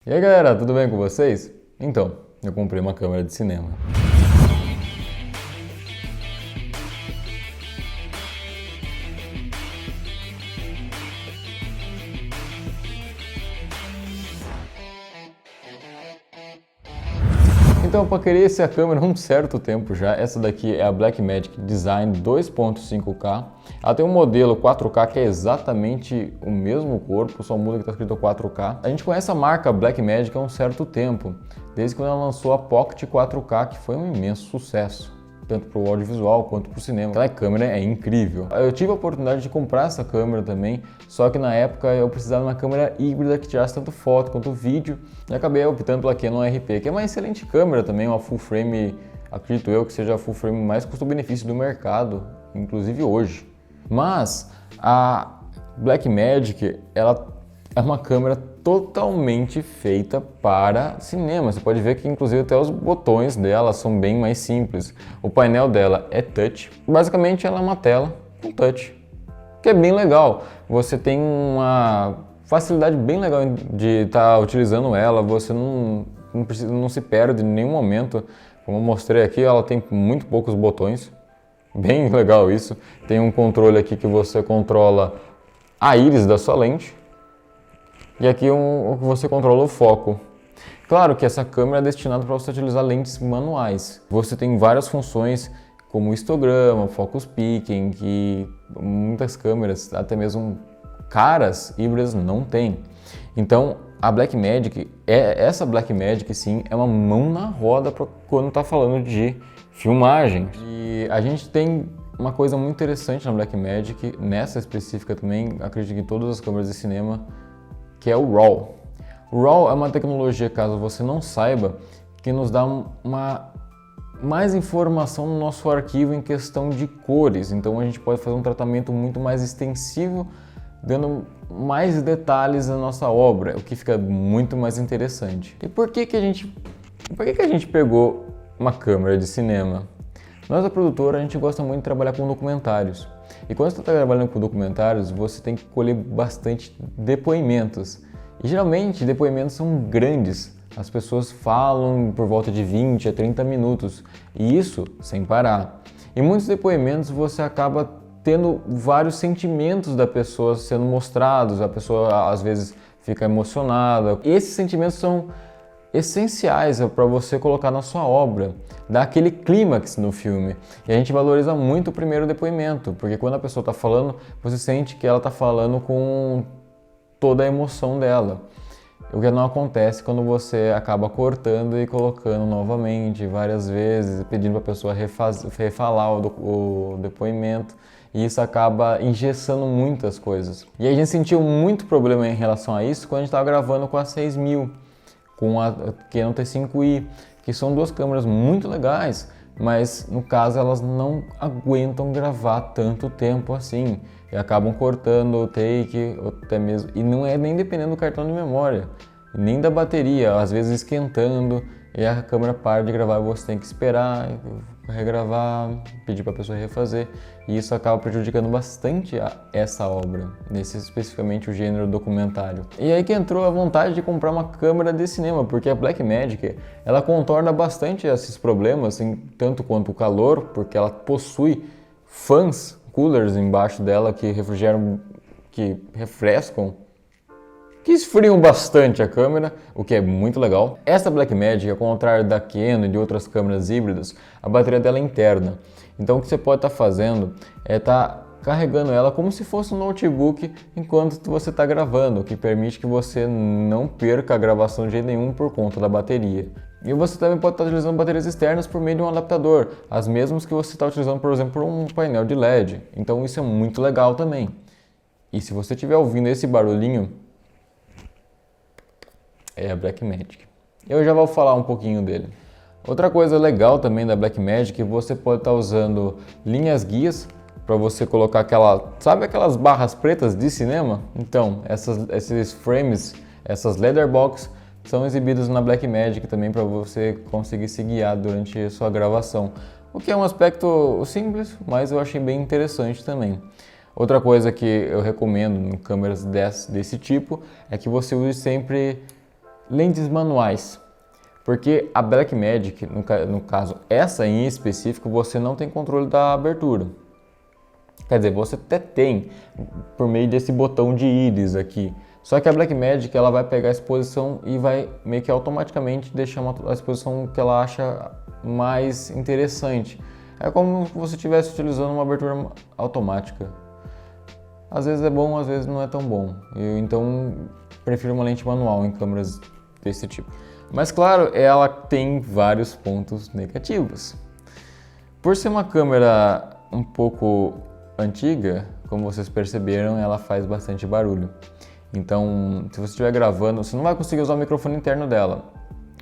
E aí galera, tudo bem com vocês? Então, eu comprei uma câmera de cinema. Então, para querer essa câmera há um certo tempo já, essa daqui é a Blackmagic Design 2.5K. Ela tem um modelo 4K que é exatamente o mesmo corpo, só muda que está escrito 4K. A gente conhece a marca Blackmagic há um certo tempo, desde quando ela lançou a Pocket 4K, que foi um imenso sucesso, tanto para o audiovisual quanto para o cinema. Aquela câmera é incrível. Eu tive a oportunidade de comprar essa câmera também, só que na época eu precisava de uma câmera híbrida que tirasse tanto foto quanto vídeo, e acabei optando pela Canon RP, que é uma excelente câmera também, uma full frame, acredito eu que seja a full frame mais custo-benefício do mercado, inclusive hoje. Mas a Blackmagic, ela é uma câmera totalmente feita para cinema. Você pode ver que inclusive até os botões dela são bem mais simples. O painel dela é touch. Basicamente ela é uma tela com touch, que é bem legal. Você tem uma facilidade bem legal de estar utilizando ela. Você não se perde em nenhum momento. Como eu mostrei aqui, ela tem muito poucos botões. Bem legal isso. Tem um controle aqui que você controla a íris da sua lente. E aqui você controla o foco. Claro que essa câmera é destinada para você utilizar lentes manuais. Você tem várias funções como histograma, focus picking, que muitas câmeras, até mesmo caras, híbridas, não tem. Então a Blackmagic, essa Blackmagic sim, é uma mão na roda quando está falando de filmagem. E a gente tem uma coisa muito interessante na Blackmagic, nessa específica também, acredito que em todas as câmeras de cinema, que é o RAW. O RAW é uma tecnologia, caso você não saiba, que nos dá mais informação no nosso arquivo em questão de cores. Então a gente pode fazer um tratamento muito mais extensivo, dando mais detalhes na nossa obra, o que fica muito mais interessante. E por que a gente pegou uma câmera de cinema? Nós, da produtora, a gente gosta muito de trabalhar com documentários. E quando você está trabalhando com documentários, você tem que colher bastante depoimentos. E geralmente, depoimentos são grandes. As pessoas falam por volta de 20 a 30 minutos. E isso sem parar. Em muitos depoimentos, você acaba tendo vários sentimentos da pessoa sendo mostrados. A pessoa, às vezes, fica emocionada. E esses sentimentos são essenciais para você colocar na sua obra, dar aquele clímax no filme. E a gente valoriza muito o primeiro depoimento, porque quando a pessoa está falando, você sente que ela está falando com toda a emoção dela. O que não acontece quando você acaba cortando e colocando novamente, várias vezes, pedindo para a pessoa refalar o depoimento, e isso acaba engessando muitas coisas. E a gente sentiu muito problema em relação a isso quando a gente estava gravando com a 6000, com a Canon T5i, que são duas câmeras muito legais, mas no caso elas não aguentam gravar tanto tempo assim, e acabam cortando o take, ou até mesmo, e não é nem dependendo do cartão de memória, nem da bateria, às vezes esquentando, e a câmera para de gravar e você tem que esperar, regravar, pedir para a pessoa refazer, e isso acaba prejudicando bastante essa obra, nesse especificamente o gênero documentário. E aí que entrou a vontade de comprar uma câmera de cinema, porque a Blackmagic, ela contorna bastante esses problemas, assim, tanto quanto o calor, porque ela possui fãs, coolers embaixo dela que refrescam, que esfriam bastante a câmera, o que é muito legal. Essa Blackmagic, ao contrário da Canon e de outras câmeras híbridas, a bateria dela é interna. Então o que você pode estar fazendo é estar carregando ela como se fosse um notebook enquanto você está gravando, o que permite que você não perca a gravação de jeito nenhum por conta da bateria. E você também pode estar utilizando baterias externas por meio de um adaptador, as mesmas que você está utilizando, por exemplo, por um painel de LED. Então isso é muito legal também. E se você estiver ouvindo esse barulhinho, é a Blackmagic. Eu já vou falar um pouquinho dele. Outra coisa legal também da Blackmagic, você pode estar usando linhas guias para você colocar sabe aquelas barras pretas de cinema? Então, esses frames, essas leather box são exibidos na Blackmagic também para você conseguir se guiar durante a sua gravação. O que é um aspecto simples, mas eu achei bem interessante também. Outra coisa que eu recomendo em câmeras desse tipo é que você use sempre Lentes manuais. Porque a Blackmagic, no caso essa em específico, você não tem controle da abertura. Quer dizer, você até tem por meio desse botão de íris aqui. Só que a Blackmagic ela vai pegar a exposição e vai meio que automaticamente deixar a exposição que ela acha mais interessante. É como se você estivesse utilizando uma abertura automática. Às vezes é bom, às vezes não é tão bom. Eu então prefiro uma lente manual em câmeras desse tipo. Mas claro, ela tem vários pontos negativos. Por ser uma câmera um pouco antiga, como vocês perceberam, ela faz bastante barulho. Então, se você estiver gravando, você não vai conseguir usar o microfone interno dela,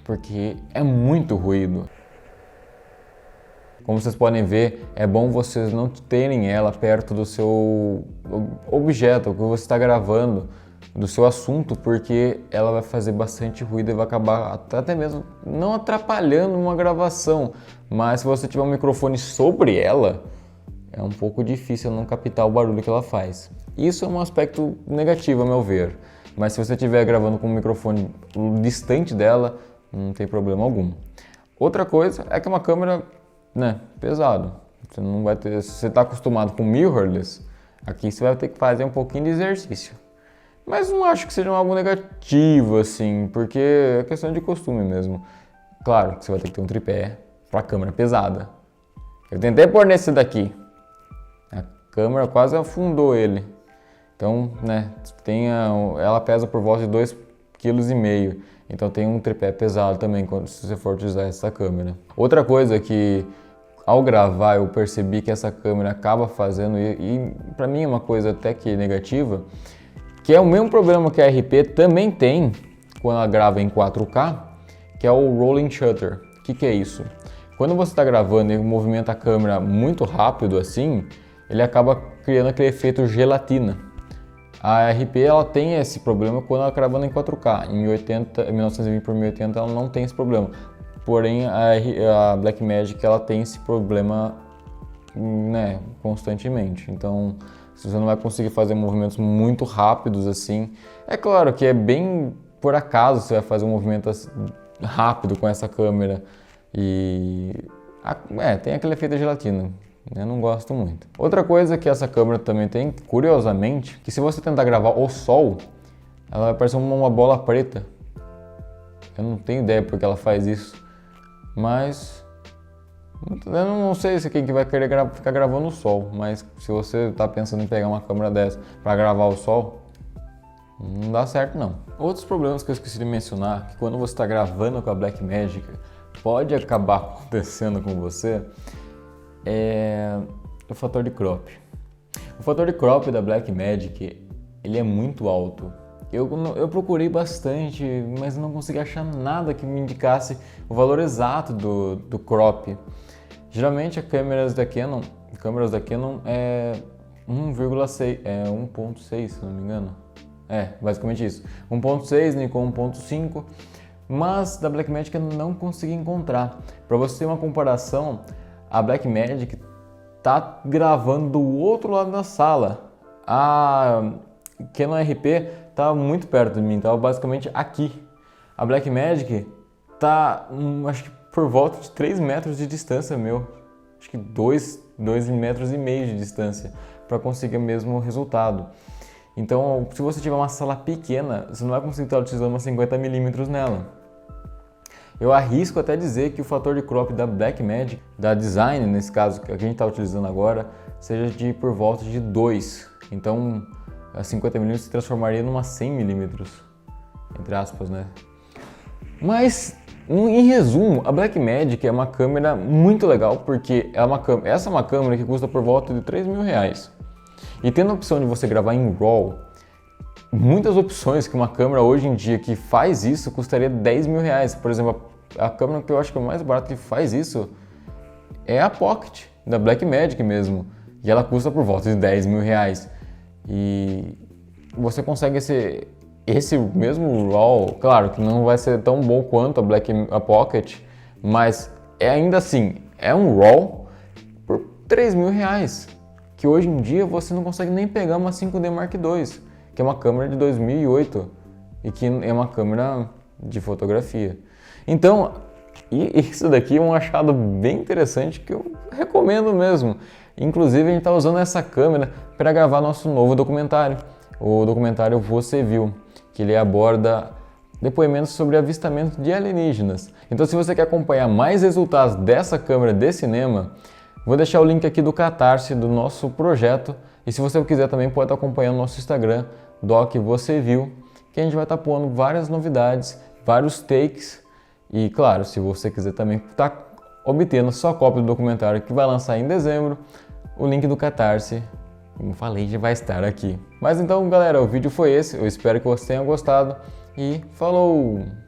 porque é muito ruído. Como vocês podem ver, é bom vocês não terem ela perto do seu objeto, o que você está gravando, do seu assunto, porque ela vai fazer bastante ruído e vai acabar até mesmo não atrapalhando uma gravação, mas se você tiver um microfone sobre ela, é um pouco difícil não captar o barulho que ela faz. Isso é um aspecto negativo, a meu ver, mas se você estiver gravando com um microfone distante dela, não tem problema algum. Outra coisa é que é uma câmera, né, pesado. Você não vai ter, se você está acostumado com mirrorless, aqui você vai ter que fazer um pouquinho de exercício. Mas não acho que seja algo negativo, assim, porque é questão de costume mesmo. Claro que você vai ter que ter um tripé para câmera pesada. Eu tentei pôr nesse daqui. A câmera quase afundou ele. Então, né, ela pesa por volta de 2,5 kg. Então tem um tripé pesado também se você for utilizar essa câmera. Outra coisa que ao gravar eu percebi que essa câmera acaba fazendo, e para mim é uma coisa até que negativa, que é o mesmo problema que a RP também tem quando ela grava em 4K, que é o rolling shutter. O que é isso? Quando você está gravando e movimenta a câmera muito rápido assim, ele acaba criando aquele efeito gelatina. A RP ela tem esse problema quando ela está gravando em 4K. Em 1920 por 1080 ela não tem esse problema. Porém a Blackmagic ela tem esse problema, né, constantemente. Então você não vai conseguir fazer movimentos muito rápidos assim. É claro que é bem por acaso você vai fazer um movimento rápido com essa câmera e tem aquele efeito gelatina. Eu não gosto muito. Outra coisa que essa câmera também tem, curiosamente, que se você tentar gravar o sol, ela vai parecer uma bola preta. Eu não tenho ideia porque ela faz isso, mas eu não sei se quem que vai querer ficar gravando o sol, mas se você está pensando em pegar uma câmera dessa para gravar o sol, não dá certo não. Outros problemas que eu esqueci de mencionar, que quando você está gravando com a Blackmagic, pode acabar acontecendo com você, é o fator de crop. O fator de crop da Blackmagic, ele é muito alto. Eu procurei bastante, mas não consegui achar nada que me indicasse o valor exato do crop. Geralmente as câmeras da Canon é 1,6, 1.6, se não me engano. É, basicamente isso. 1.6, Nikon 1.5, mas da Blackmagic eu não consegui encontrar. Para você ter uma comparação, a Blackmagic tá gravando do outro lado da sala. A Canon RP tá muito perto de mim, tava basicamente aqui. A Blackmagic tá, acho que por volta de 3 metros de distância meu. Acho que 2,5 metros de distância para conseguir o mesmo resultado. Então, se você tiver uma sala pequena, você não vai conseguir estar utilizando uma 50mm nela. Eu arrisco até dizer que o fator de crop da Blackmagic, da Design, nesse caso que a gente está utilizando agora, seja de por volta de 2. Então, a 50mm se transformaria numa 100mm, entre aspas, né? Mas, em resumo, a Blackmagic é uma câmera muito legal, porque essa é uma câmera que custa por volta de R$3.000. E tendo a opção de você gravar em RAW, muitas opções que uma câmera hoje em dia que faz isso custaria R$10.000. Por exemplo, a câmera que eu acho que é mais barata que faz isso é a Pocket, da Blackmagic mesmo. E ela custa por volta de R$10.000. E você consegue esse mesmo RAW, claro que não vai ser tão bom quanto a Pocket, mas ainda assim, é um RAW por R$3.000. Que hoje em dia você não consegue nem pegar uma 5D Mark II, que é uma câmera de 2008 e que é uma câmera de fotografia. Então, isso daqui é um achado bem interessante que eu recomendo mesmo. Inclusive, a gente está usando essa câmera para gravar nosso novo documentário, o documentário Você Viu, que ele aborda depoimentos sobre avistamento de alienígenas. Então, se você quer acompanhar mais resultados dessa câmera de cinema, vou deixar o link aqui do Catarse do nosso projeto. E se você quiser também pode estar acompanhando o nosso Instagram, Doc Você Viu, que a gente vai estar pondo várias novidades, vários takes. E claro, se você quiser também estar obtendo sua cópia do documentário que vai lançar em dezembro, o link do Catarse, como falei, já vai estar aqui. Mas então, galera, o vídeo foi esse. Eu espero que você tenha gostado e falou!